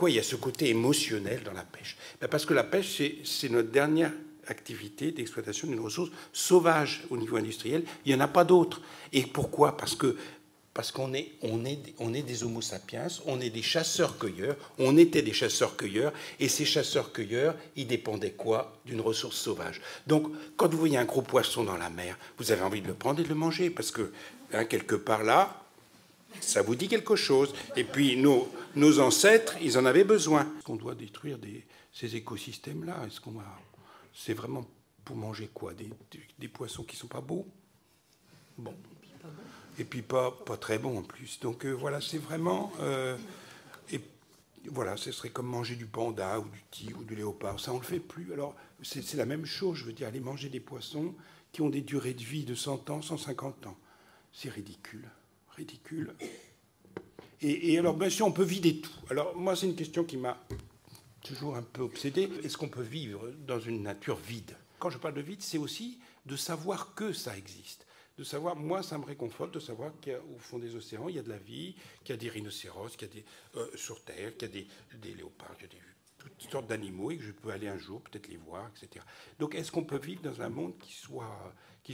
pourquoi il y a ce côté émotionnel dans la pêche? Parce que la pêche, c'est notre dernière activité d'exploitation d'une ressource sauvage au niveau industriel. Il n'y en a pas d'autres. Et pourquoi? Parce qu'on est des homo sapiens, on est des chasseurs-cueilleurs, on était des chasseurs-cueilleurs, et ces chasseurs-cueilleurs, ils dépendaient quoi? D'une ressource sauvage. Donc, quand vous voyez un gros poisson dans la mer, vous avez envie de le prendre et de le manger, parce que, quelque part là, ça vous dit quelque chose. Et puis, nos ancêtres, ils en avaient besoin. Est-ce qu'on doit détruire ces écosystèmes-là? C'est vraiment pour manger quoi? Des poissons qui ne sont pas beaux? Bon. Et puis pas très bon en plus. Donc voilà, c'est vraiment... et voilà, ce serait comme manger du panda ou du tigre ou du léopard. Ça, on ne le fait plus. Alors, c'est la même chose, je veux dire, aller manger des poissons qui ont des durées de vie de 100 ans, 150 ans. C'est ridicule. Ridicule. Et alors, bien sûr, on peut vider tout. Alors, moi, c'est une question qui m'a toujours un peu obsédé. Est-ce qu'on peut vivre dans une nature vide? Quand je parle de vide, c'est aussi de savoir que ça existe. De savoir, moi, ça me réconforte de savoir qu'au fond des océans, il y a de la vie, qu'il y a des rhinocéros, qu'il y a des sur Terre, qu'il y a des léopards, qu'il y a toutes sortes d'animaux et que je peux aller un jour peut-être les voir, etc. Donc, est-ce qu'on peut vivre dans un monde qui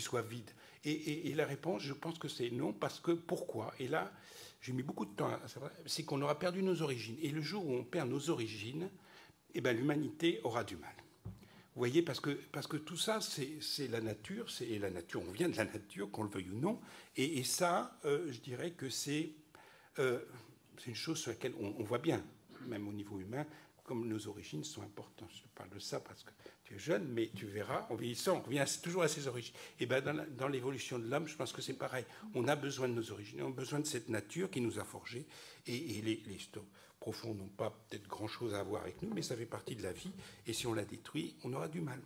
soit vide? Et la réponse, je pense que c'est non, parce que pourquoi? Et là, j'ai mis beaucoup de temps à savoir, c'est qu'on aura perdu nos origines. Et le jour où on perd nos origines, eh ben, l'humanité aura du mal. Vous voyez, parce que tout ça, c'est la nature, et la nature, on vient de la nature, qu'on le veuille ou non, et ça, je dirais que c'est une chose sur laquelle on voit bien, même au niveau humain, comme nos origines sont importantes. Je te parle de ça parce que tu es jeune, mais tu verras, en vieillissant, on revient toujours à ses origines. Et bien, dans l'évolution de l'homme, je pense que c'est pareil. On a besoin de nos origines, on a besoin de cette nature qui nous a forgés, et les profonds n'ont pas peut-être grand-chose à voir avec nous, mais ça fait partie de la vie, et si on la détruit, on aura du mal.